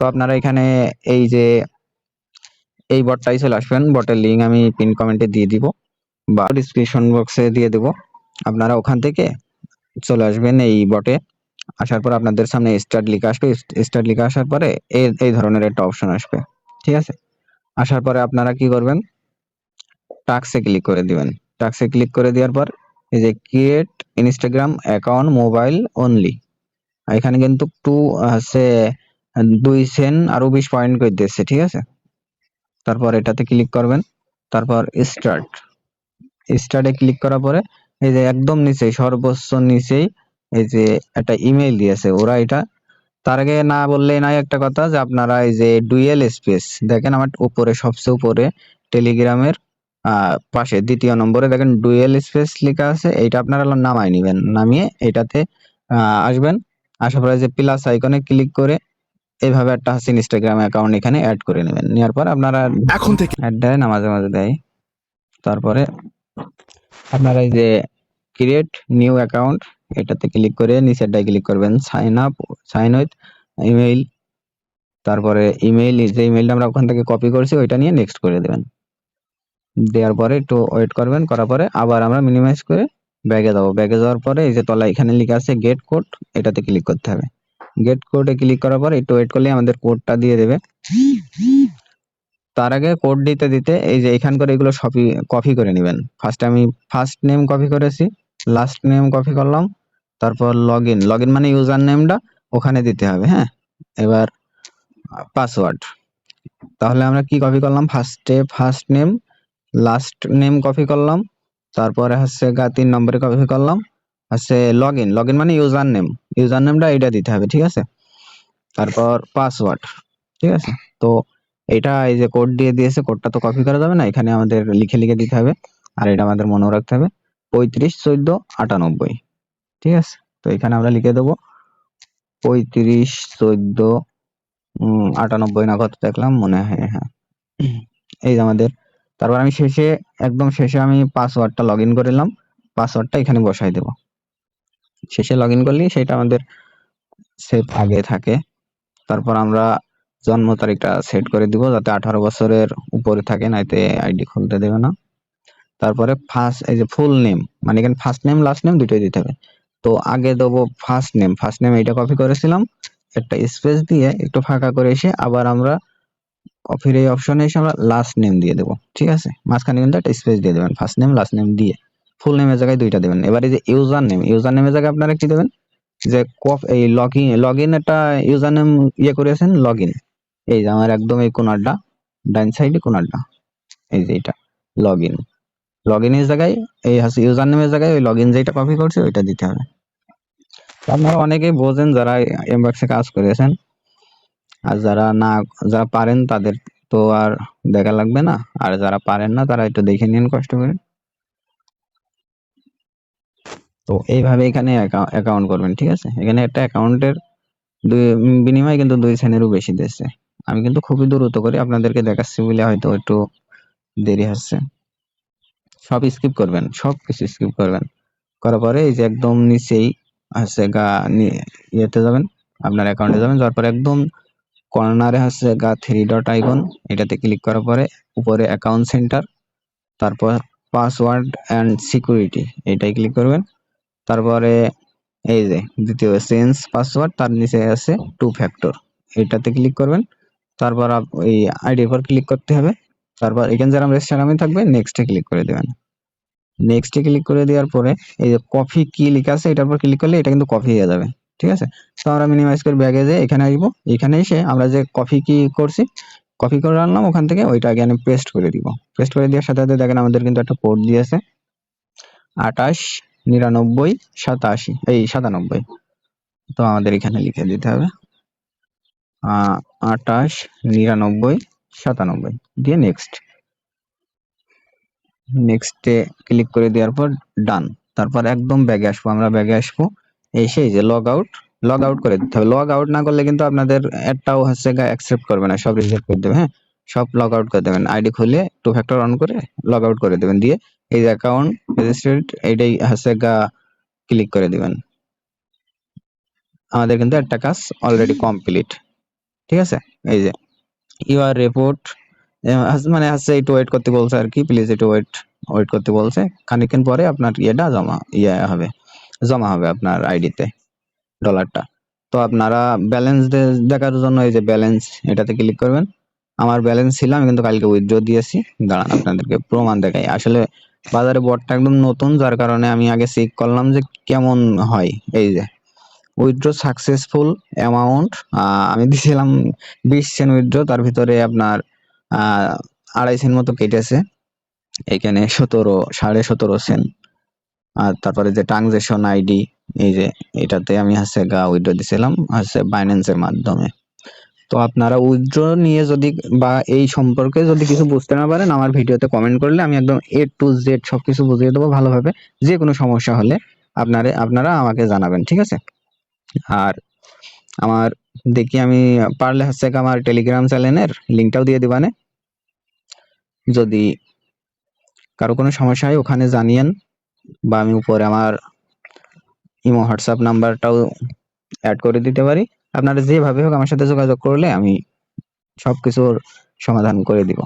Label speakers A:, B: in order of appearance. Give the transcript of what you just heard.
A: তো আপনারা এখানে এই যে এই বটটাই চলে আসবেন। বটের লিঙ্ক আমি পিন কমেন্টে দিয়ে দিব বা ডিসক্রিপশন বক্সে দিয়ে দেব। আপনারা ওখান থেকে চলে আসবেন এই বটে। আসার পর আপনাদের সামনে স্টার্ট লেখা আসবে। স্টার্ট লেখা আসার পরে এই ধরনের একটা অপশন আসবে, ঠিক আছে। আসার পরে আপনারা কি করবেন, টাস্কে ক্লিক করে দিবেন। টাস্কে ক্লিক করে দেওয়ার পর এই যে create Instagram account mobile only, এখানে কিন্তু আছে 2 সেন্ট আরো 20 পয়েন্ট করে দিচ্ছে, ঠিক আছে। তারপর এটাতে ক্লিক করবেন। তারপর স্টার্টে ক্লিক করার পরে এই যে একদম নিচে সর্বোচ্চ নিচেই এই যে একটা ইমেল দিয়েছে ওরা। এটা তার আগে না বললেই নাই একটা কথা, যে আপনারা এই যে ডুয়েল স্পেস দেখেন আমার উপরে সবচেয়ে উপরে টেলিগ্রামের পাশে দ্বিতীয় নম্বরে দেখেন ডুয়েল স্পেস লেখা আছে। এইটা আপনারা নামাই নেবেন, নামিয়ে এটাতে আসবেন। আসার পরে যে প্লাস আইকনে ক্লিক করে এইভাবে একটা আছে ইনস্টাগ্রাম অ্যাকাউন্ট এখানে অ্যাড করে নেবেন। নেওয়ার পর আপনারা
B: এখন থেকে
A: অ্যাড দেয় না, মাঝে মাঝে দেয়। তারপরে আপনারা এই যে ক্রিয়েট নিউ অ্যাকাউন্ট এটাতে ক্লিক করে নিচেরটায় ক্লিক করবেন সাইন উইথ ইমেইল। তারপরে যে ইমেইলটা আমরা ওখান থেকে কপি করছি ওইটা নিয়ে নেক্সট করে দেবেন। দেওয়ার পরে একটু ওয়েট করবেন, করার পরে আবার আমরা মিনিমাইজ করে ব্যাগে যাবো। ব্যাগে যাওয়ার পরে এই যে তলা এখানে লেখা আছে গেট কোড, এটাতে ক্লিক করতে হবে। গেট কোডে ক্লিক করার পরে একটু ওয়েট করলে আমাদের কোডটা দিয়ে দেবে। তার আগে কোড দিতে দিতে এই যে এখান করে এগুলো সবই কপি করে নেবেন। আমি ফার্স্ট নেম কপি করেছি, লাস্ট নেম কপি করলাম, তারপর লগইন মানে ইউজার নেমটা ওখানে দিতে হবে। হ্যাঁ, এবার পাসওয়ার্ড, তাহলে আমরা কি কপি করলাম, first name, last name copy করলাম, তারপরে হচ্ছে 3 নম্বরে কপি করলাম হচ্ছে লগইন মানে ইউজার নেমটা এটা দিতে হবে, ঠিক আছে। তারপর পাসওয়ার্ড, ঠিক আছে। তো এটা এই যে কোড দিয়ে দিয়েছে, কোডটা তো কপি করা যাবে না, এখানে আমাদের লিখে লিখে দিতে হবে। আর এটা আমাদের মনে রাখতে হবে 351498, ঠিক আছে। তো এখানে আমরা লিখে দেবো 351498 না কত দেখলাম মনে হয়, হ্যাঁ এই যে আমাদের। তারপর আমি একদম শেষে আমি পাসওয়ার্ডটা লগ ইন করে নিলাম, পাসওয়ার্ডটা এখানে বসাই দেব। শেষে লগ ইন করলেই সেটা আমাদের সেভ আগে থাকে। তারপর আমরা জন্ম তারিখটা সেট করে দিব যাতে 18 বছরের উপরে থাকে, নাইতে আইডি খুলতে দেবে না। তারপরে এই যে ফুল নেম মানে এখানে ফার্স্ট নেম লাস্ট নেম দুটোই দিতে হবে। তো আগে দেবো ফার্স্ট নেম এইটা কপি করেছিলাম, একটা স্পেস দিয়ে একটু ফাঁকা করে এসে আবার আমরা কপির এই অপশনে এসে আমরা লাস্ট নেম দিয়ে দেবো, ঠিক আছে। মাঝখানে কিন্তু একটা স্পেস দিয়ে দেবেন, ফার্স্ট নেম লাস্ট নেম দিয়ে ফুল নেমের জায়গায় দুইটা দেবেন। এবার এই যে ইউজার নেমের জায়গায় আপনারা কি দেবেন, যে এই লগ ইন একটা ইউজার নেম করেছেন লগ ইন, এই যে আমার একদম এই কোনারটা ডাইন সাইডে কোনারটা এই যে এটা লগ ইনের জায়গায় এই হচ্ছে ইউজার নেমের জায়গায় ওই লগ ইন যেটা কপি করছে ওইটা দিতে হবে। আপনারা অনেকেই বোঝেন যারা এমবক্সে কাজ করেছেন, আর যারা পারেন তাদের তো আর দেখা লাগবে না, আর যারা পারেন না তারা একটু দেখে নিন কষ্ট করে। তো এইভাবে এখানে অ্যাকাউন্ট করবেন, ঠিক আছে। এখানে একটা অ্যাকাউন্টের বিনিময় কিন্তু 2 সেন্টেরও বেশি দিচ্ছে। আমি কিন্তু খুবই দ্রুত করে আপনাদেরকে দেখাচ্ছি বলে হয়তো একটু দেরি হচ্ছে। সব স্কিপ করবেন, সব কিছু স্কিপ করবেন। করার পরে এই যে একদম নিচেই হচ্ছে ইয়েতে যাবেন, আপনার অ্যাকাউন্টে যাবেন। যাওয়ার পরে একদম কর্নারে হচ্ছে 3 ডট আইকন, এটাতে ক্লিক করার পরে উপরে অ্যাকাউন্ট সেন্টার, তারপর পাসওয়ার্ড অ্যান্ড সিকিউরিটি এটাই ক্লিক করবেন। তারপরে এই যে দ্বিতীয় চেঞ্জ পাসওয়ার্ড, তার নিচে আছে 2 ফ্যাক্টর, এটাতে ক্লিক করবেন। তারপর এই আইডির উপর ক্লিক করতে হবে। তারপর এখানে যারা রেজিস্টার থাকবে নেক্সটে ক্লিক করে দেবেন। নেক্সটে ক্লিক করে দেওয়ার পরে এই যে কপি কি লেখা আছে এটার উপর ক্লিক করলে এটা কিন্তু কপি হয়ে যাবে, ঠিক আছে। তো আমরা মিনিমাইজ করে ব্যাগে যেয়ে এখানে আসবো, এখানে এসে আমরা যে কপি কি করছি কপি করে আনলাম ওখান থেকে, ওইটা এখানে পেস্ট করে দিব। পেস্ট করে দেওয়ার সাথে সাথে দেখেন আমাদের কিন্তু একটা কোড দিয়েছে 28 99 87 তো আমাদের এখানে লিখে দিতে হবে 28 99 97 দিয়ে নেক্সটে ক্লিক করে দেওয়ার পর ডান। তারপর একদম ব্যাগে আসবো, আমরা ব্যাগে আসবো, এসে এই যে লগ আউট করে দিতে হবে। লগ আউট না করলে কিন্তু আপনাদের একটাও হচ্ছে অ্যাকসেপ্ট করবে না, সব রিজেক্ট করে দেবে। হ্যাঁ, সব লগ আউট করে দেবেন, আইডি খুলে 2 ফ্যাক্টর অন করে লগ আউট করে দেবেন, দিয়ে এই যে অ্যাকাউন্ট রেজিস্ট্রেড এইটাই হচ্ছে ক্লিক করে দিবেন। আমাদের কিন্তু একটা কাজ অলরেডি কমপ্লিট। ঠিক আছে, এই যে ইউআর রিপোর্ট মানে হচ্ছে একটু ওয়েট করতে বলছে আর কি, প্লিজ একটু ওয়েট করতে বলছে। খানিকক্ষণ পরে আপনার ইয়েটা জমা হবে আপনার আইডিতে ডলারটা। তো আপনারা ব্যালেন্স দেখার জন্য এই যে ব্যালেন্স এটাতে ক্লিক করবেন। আমার ব্যালেন্স ছিল, আমি কিন্তু কালকে উইথড্র দিয়েছি। দাঁড়ান আপনাদেরকে প্রমাণ দেখাই। আসলে বাজারে বটটা একদম নতুন, যার কারণে আমি আগে চেক করলাম যে কেমন হয়। এই যে উইথড্র সাকসেসফুল অ্যামাউন্ট আমি দিছিলাম 20 সেন্ট উইথড্র, তার ভিতরে আপনার 2.5 সেন্ট মতো কেটেছে। এখানে 17.5 সেন্ট। আর তারপরে যে ট্রানজাকশন আইডি, এই যে এটাতে আমি উইথড্র দিছিলাম বাইন্যান্সের মাধ্যমে। তো আপনারা উইথড্র নিয়ে যদি বা এই সম্পর্কে যদি কিছু বুঝতে না পারেন, আমার ভিডিওতে কমেন্ট করলে আমি একদম A to Z সবকিছু বুঝিয়ে দেবো ভালোভাবে। যে কোনো সমস্যা হলে আপনারা আমাকে জানাবেন, ঠিক আছে। আর আমার দেখি আমি পারলে আমার টেলিগ্রাম চ্যানেলের লিঙ্কটাও দিয়ে দিবানে, যদি কারো কোনো সমস্যা হয় ওখানে জানিয়েন, বা আমি উপরে আমার ইমো হোয়াটসঅ্যাপ নাম্বারটাও অ্যাড করে দিতে পারি। আপনারা যেভাবে হোক আমার সাথে যোগাযোগ করলে আমি সবকিছুর সমাধান করে দিব।